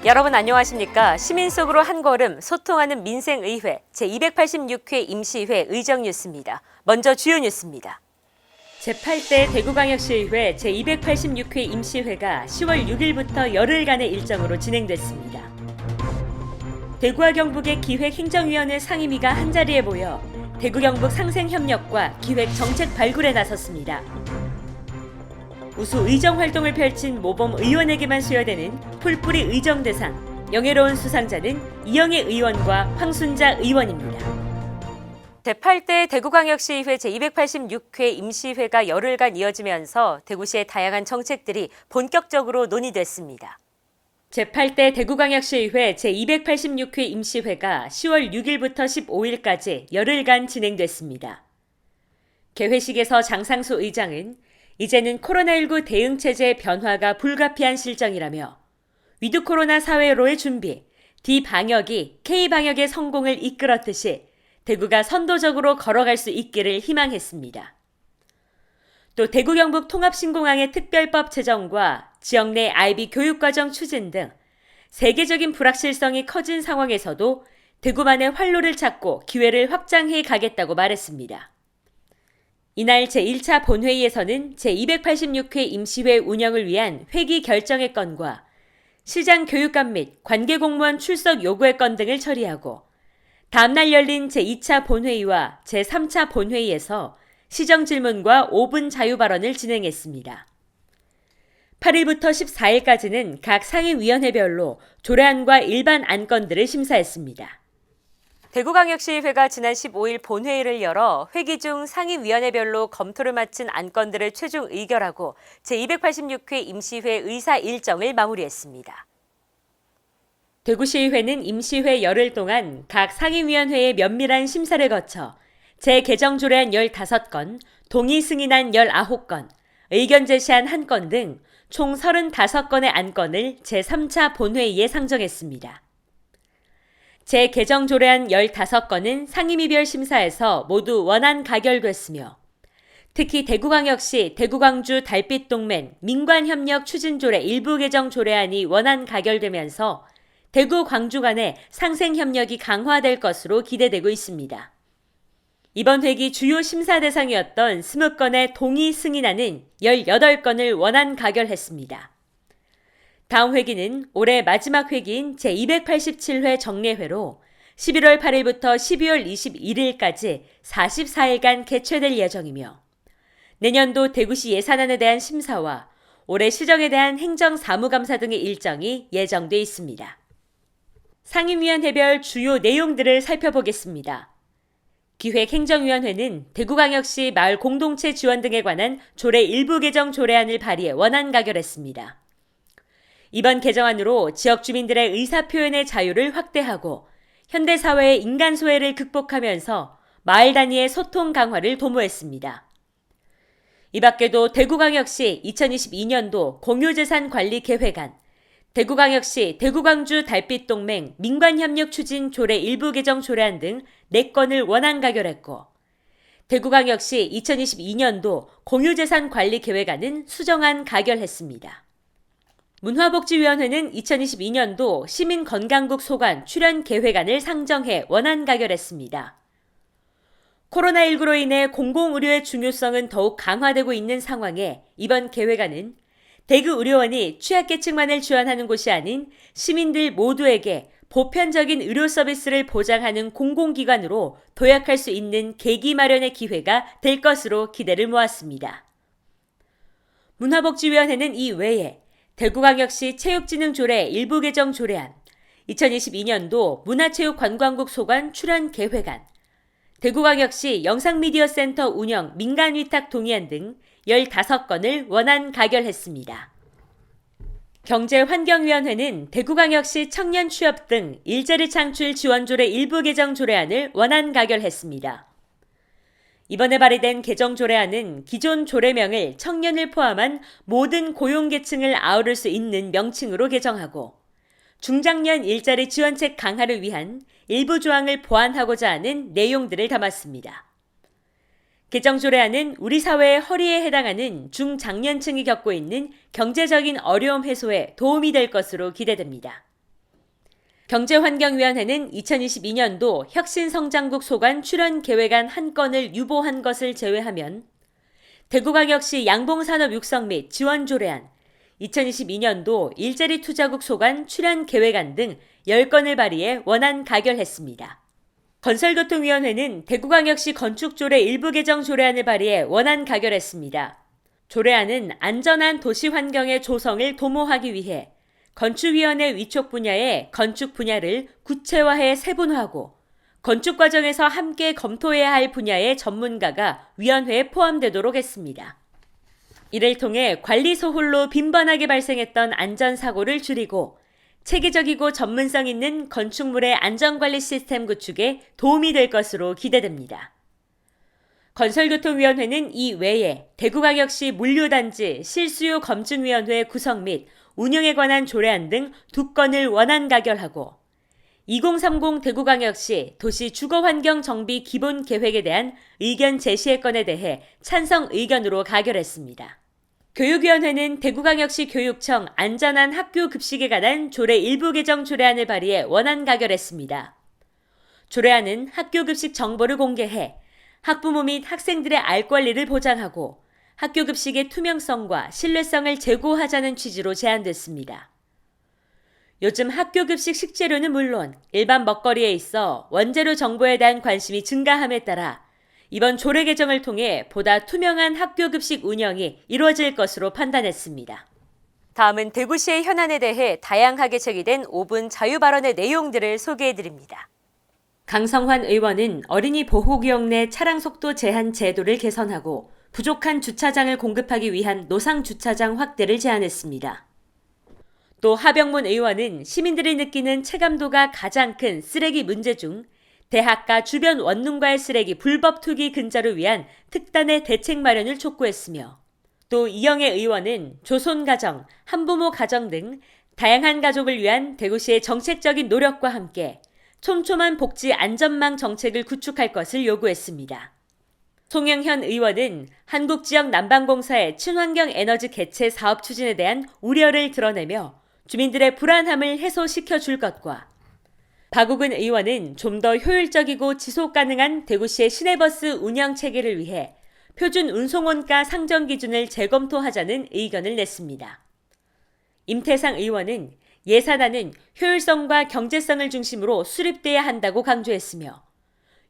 여러분 안녕하십니까? 시민 속으로 한 걸음 소통하는 민생의회 제286회 임시회 의정뉴스입니다. 먼저 주요 뉴스입니다. 제8대 대구광역시의회 제286회 임시회가 10월 6일부터 열흘간의 일정으로 진행됐습니다. 대구와 경북의 기획행정위원회 상임위가 한자리에 모여 대구 경북 상생협력과 기획정책 발굴에 나섰습니다. 우수 의정활동을 펼친 모범 의원에게만 수여되는 풀뿌리 의정대상, 영예로운 수상자는 이영애 의원과 황순자 의원입니다. 제8대 대구광역시의회 제286회 임시회가 열흘간 이어지면서 대구시의 다양한 정책들이 본격적으로 논의됐습니다. 제8대 대구광역시의회 제286회 임시회가 10월 6일부터 15일까지 열흘간 진행됐습니다. 개회식에서 장상수 의장은 이제는 코로나19 대응체제의 변화가 불가피한 실정이라며 위드 코로나 사회로의 준비, D 방역이 K방역의 성공을 이끌었듯이 대구가 선도적으로 걸어갈 수 있기를 희망했습니다. 또 대구 경북 통합신공항의 특별법 제정과 지역 내 IB 교육과정 추진 등 세계적인 불확실성이 커진 상황에서도 대구만의 활로를 찾고 기회를 확장해 가겠다고 말했습니다. 이날 제1차 본회의에서는 제286회 임시회 운영을 위한 회기 결정의 건과 시장 교육감 및 관계공무원 출석 요구의 건 등을 처리하고 다음날 열린 제2차 본회의와 제3차 본회의에서 시정 질문과 5분 자유 발언을 진행했습니다. 8일부터 14일까지는 각 상임위원회별로 조례안과 일반 안건들을 심사했습니다. 대구광역시의회가 지난 15일 본회의를 열어 회기 중 상임위원회별로 검토를 마친 안건들을 최종 의결하고 제286회 임시회 의사 일정을 마무리했습니다. 대구시의회는 임시회 열흘 동안 각 상임위원회의 면밀한 심사를 거쳐 재개정 조례안 15건, 동의 승인안 19건, 의견 제시안 1건 등 총 35건의 안건을 제3차 본회의에 상정했습니다. 재개정 조례안 15건은 상임위별 심사에서 모두 원안 가결됐으며 특히 대구광역시 대구광주 달빛동맹 민관협력 추진조례 일부 개정 조례안이 원안 가결되면서 대구 광주 간의 상생협력이 강화될 것으로 기대되고 있습니다. 이번 회기 주요 심사 대상이었던 20건의 동의 승인안은 18건을 원안 가결했습니다. 다음 회기는 올해 마지막 회기인 제287회 정례회로 11월 8일부터 12월 21일까지 44일간 개최될 예정이며 내년도 대구시 예산안에 대한 심사와 올해 시정에 대한 행정사무감사 등의 일정이 예정돼 있습니다. 상임위원회별 주요 내용들을 살펴보겠습니다. 기획행정위원회는 대구광역시 마을 공동체 지원 등에 관한 조례 일부 개정 조례안을 발의해 원안 가결했습니다. 이번 개정안으로 지역 주민들의 의사표현의 자유를 확대하고 현대사회의 인간소외를 극복하면서 마을 단위의 소통 강화를 도모했습니다. 이 밖에도 대구광역시 2022년도 공유재산관리계획안, 대구광역시 대구광주 달빛동맹 민관협력 추진 조례 일부 개정 조례안 등 4건을 원안 가결했고 대구광역시 2022년도 공유재산관리계획안은 수정안 가결했습니다. 문화복지위원회는 2022년도 시민건강국 소관 출연 계획안을 상정해 원안 가결했습니다. 코로나19로 인해 공공의료의 중요성은 더욱 강화되고 있는 상황에 이번 계획안은 대구 의료원이 취약계층만을 지원하는 곳이 아닌 시민들 모두에게 보편적인 의료 서비스를 보장하는 공공기관으로 도약할 수 있는 계기 마련의 기회가 될 것으로 기대를 모았습니다. 문화복지위원회는 이 외에 대구광역시 체육진흥조례 일부 개정 조례안, 2022년도 문화체육관광국 소관 출연 계획안, 대구광역시 영상미디어센터 운영 민간위탁 동의안 등 15건을 원안 가결했습니다. 경제환경위원회는 대구광역시 청년 취업 등 일자리 창출 지원조례 일부 개정 조례안을 원안 가결했습니다. 이번에 발의된 개정 조례안은 기존 조례명을 청년을 포함한 모든 고용계층을 아우를 수 있는 명칭으로 개정하고 중장년 일자리 지원책 강화를 위한 일부 조항을 보완하고자 하는 내용들을 담았습니다. 개정 조례안은 우리 사회의 허리에 해당하는 중장년층이 겪고 있는 경제적인 어려움 해소에 도움이 될 것으로 기대됩니다. 경제환경위원회는 2022년도 혁신성장국 소관 출연 계획안 한 건을 유보한 것을 제외하면 대구광역시 양봉산업 육성 및 지원 조례안, 2022년도 일자리투자국 소관 출연 계획안 등 10건을 발의해 원안 가결했습니다. 건설교통위원회는 대구광역시 건축조례 일부 개정 조례안을 발의해 원안 가결했습니다. 조례안은 안전한 도시 환경의 조성을 도모하기 위해 건축위원회 위촉 분야의 건축 분야를 구체화해 세분화하고 건축 과정에서 함께 검토해야 할 분야의 전문가가 위원회에 포함되도록 했습니다. 이를 통해 관리 소홀로 빈번하게 발생했던 안전사고를 줄이고 체계적이고 전문성 있는 건축물의 안전관리 시스템 구축에 도움이 될 것으로 기대됩니다. 건설교통위원회는 이 외에 대구광역시 물류단지 실수요 검증위원회 구성 및 운영에 관한 조례안 등 2건을 원안 가결하고 2030 대구광역시 도시 주거환경 정비 기본 계획에 대한 의견 제시의 건에 대해 찬성 의견으로 가결했습니다. 교육위원회는 대구광역시 교육청 안전한 학교 급식에 관한 조례 일부 개정 조례안을 발의해 원안 가결했습니다. 조례안은 학교 급식 정보를 공개해 학부모 및 학생들의 알 권리를 보장하고 학교 급식의 투명성과 신뢰성을 제고하자는 취지로 제안됐습니다. 요즘 학교 급식 식재료는 물론 일반 먹거리에 있어 원재료 정보에 대한 관심이 증가함에 따라 이번 조례 개정을 통해 보다 투명한 학교 급식 운영이 이루어질 것으로 판단했습니다. 다음은 대구시의 현안에 대해 다양하게 제기된 5분 자유 발언의 내용들을 소개해드립니다. 강성환 의원은 어린이 보호구역 내 차량 속도 제한 제도를 개선하고 부족한 주차장을 공급하기 위한 노상 주차장 확대를 제안했습니다. 또 하병문 의원은 시민들이 느끼는 체감도가 가장 큰 쓰레기 문제 중 대학가 주변 원룸과의 쓰레기 불법 투기 근절을 위한 특단의 대책 마련을 촉구했으며 또 이영애 의원은 조손가정, 한부모 가정 등 다양한 가족을 위한 대구시의 정책적인 노력과 함께 촘촘한 복지 안전망 정책을 구축할 것을 요구했습니다. 송영현 의원은 한국지역 난방공사의 친환경 에너지 개체 사업 추진에 대한 우려를 드러내며 주민들의 불안함을 해소시켜 줄 것과 박우근 의원은 좀 더 효율적이고 지속 가능한 대구시의 시내버스 운영 체계를 위해 표준 운송원가 상정 기준을 재검토하자는 의견을 냈습니다. 임태상 의원은 예산안은 효율성과 경제성을 중심으로 수립돼야 한다고 강조했으며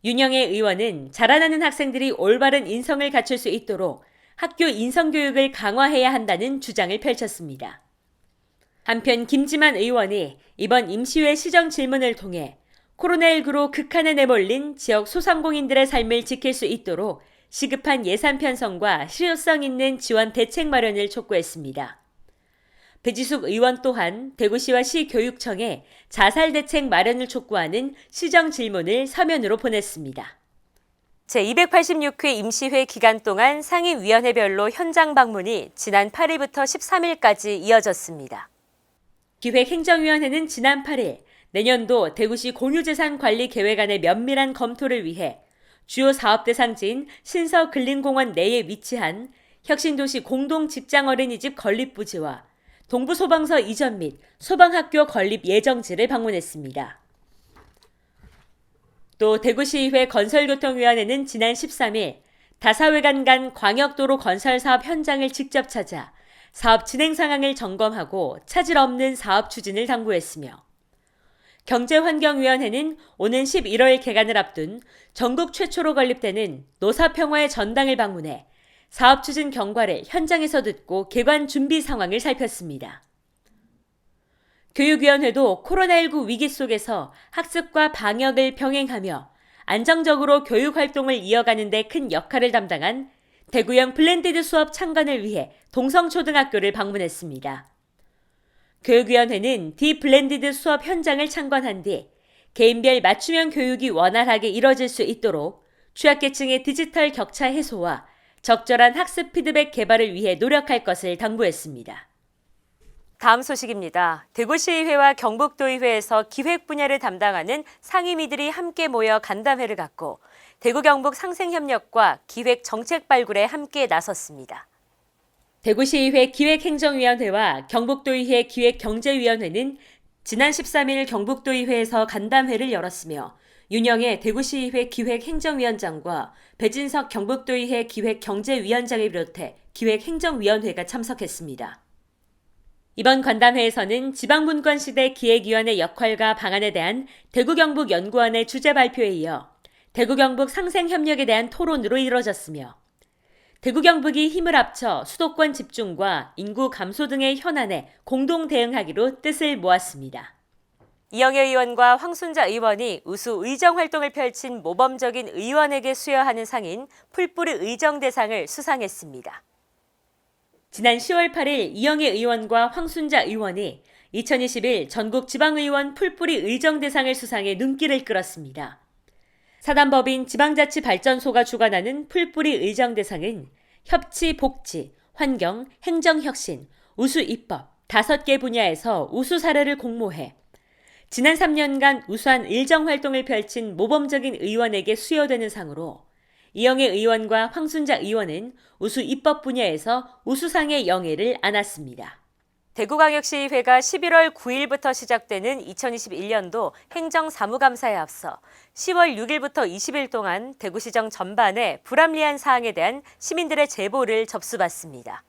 윤영애 의원은 자라나는 학생들이 올바른 인성을 갖출 수 있도록 학교 인성교육을 강화해야 한다는 주장을 펼쳤습니다. 한편 김지만 의원이 이번 임시회 시정 질문을 통해 코로나19로 극한에 내몰린 지역 소상공인들의 삶을 지킬 수 있도록 시급한 예산 편성과 실효성 있는 지원 대책 마련을 촉구했습니다. 배지숙 의원 또한 대구시와 시교육청에 자살 대책 마련을 촉구하는 시정 질문을 서면으로 보냈습니다. 제286회 임시회 기간 동안 상임위원회별로 현장 방문이 지난 8일부터 13일까지 이어졌습니다. 기획행정위원회는 지난 8일 내년도 대구시 공유재산 관리 계획안의 면밀한 검토를 위해 주요 사업 대상지인 신서근린공원 내에 위치한 혁신도시 공동직장어린이집 건립부지와 동부소방서 이전 및 소방학교 건립 예정지를 방문했습니다. 또 대구시의회 건설교통위원회는 지난 13일 다사회관 간 광역도로 건설사업 현장을 직접 찾아 사업 진행 상황을 점검하고 차질 없는 사업 추진을 당부했으며 경제환경위원회는 오는 11월 개관을 앞둔 전국 최초로 건립되는 노사평화의 전당을 방문해 사업 추진 경과를 현장에서 듣고 개관 준비 상황을 살폈습니다. 교육위원회도 코로나19 위기 속에서 학습과 방역을 병행하며 안정적으로 교육 활동을 이어가는 데 큰 역할을 담당한 대구형 블렌디드 수업 창건을 위해 동성초등학교를 방문했습니다. 교육위원회는 디블렌디드 수업 현장을 참관한 뒤 개인별 맞춤형 교육이 원활하게 이뤄질 수 있도록 취약계층의 디지털 격차 해소와 적절한 학습 피드백 개발을 위해 노력할 것을 당부했습니다. 다음 소식입니다. 대구시의회와 경북도의회에서 기획 분야를 담당하는 상임위들이 함께 모여 간담회를 갖고 대구 경북 상생협력과 기획 정책 발굴에 함께 나섰습니다. 대구시의회 기획행정위원회와 경북도의회 기획경제위원회는 지난 13일 경북도의회에서 간담회를 열었으며 윤영애 대구시의회 기획행정위원장과 배진석 경북도의회 기획경제위원장을 비롯해 기획행정위원회가 참석했습니다. 이번 간담회에서는 지방분권시대 기획위원회 역할과 방안에 대한 대구경북연구원의 주제 발표에 이어 대구경북 상생협력에 대한 토론으로 이뤄졌으며 대구경북이 힘을 합쳐 수도권 집중과 인구 감소 등의 현안에 공동 대응하기로 뜻을 모았습니다. 이영애 의원과 황순자 의원이 우수 의정 활동을 펼친 모범적인 의원에게 수여하는 상인 풀뿌리 의정대상을 수상했습니다. 지난 10월 8일 이영애 의원과 황순자 의원이 2021 전국지방의원 풀뿌리 의정대상을 수상해 눈길을 끌었습니다. 사단법인 지방자치발전소가 주관하는 풀뿌리 의정대상은 협치, 복지, 환경, 행정혁신, 우수 입법 5개 분야에서 우수 사례를 공모해 지난 3년간 우수한 의정활동을 펼친 모범적인 의원에게 수여되는 상으로 이영애 의원과 황순자 의원은 우수 입법 분야에서 우수상의 영예를 안았습니다. 대구광역시의회가 11월 9일부터 시작되는 2021년도 행정사무감사에 앞서 10월 6일부터 20일 동안 대구시정 전반에 불합리한 사항에 대한 시민들의 제보를 접수받습니다.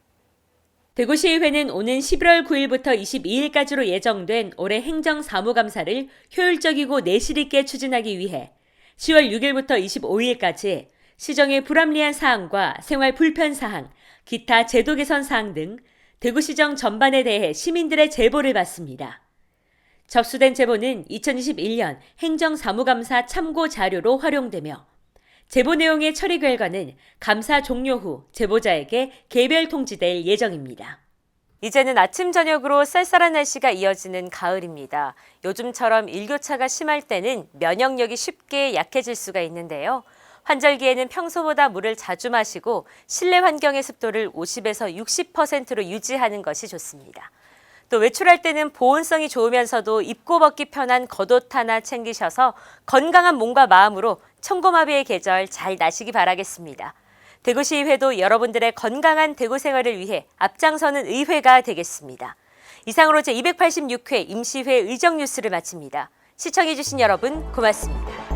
대구시의회는 오는 11월 9일부터 22일까지로 예정된 올해 행정사무감사를 효율적이고 내실 있게 추진하기 위해 10월 6일부터 25일까지 시정의 불합리한 사항과 생활 불편 사항, 기타 제도 개선 사항 등 대구시정 전반에 대해 시민들의 제보를 받습니다. 접수된 제보는 2021년 행정사무감사 참고 자료로 활용되며 제보 내용의 처리 결과는 감사 종료 후 제보자에게 개별 통지될 예정입니다. 이제는 아침 저녁으로 쌀쌀한 날씨가 이어지는 가을입니다. 요즘처럼 일교차가 심할 때는 면역력이 쉽게 약해질 수가 있는데요. 환절기에는 평소보다 물을 자주 마시고 실내 환경의 습도를 50에서 60%로 유지하는 것이 좋습니다. 또 외출할 때는 보온성이 좋으면서도 입고 벗기 편한 겉옷 하나 챙기셔서 건강한 몸과 마음으로 청고마비의 계절 잘 나시기 바라겠습니다. 대구시의회도 여러분들의 건강한 대구 생활을 위해 앞장서는 의회가 되겠습니다. 이상으로 제286회 임시회 의정뉴스를 마칩니다. 시청해주신 여러분 고맙습니다.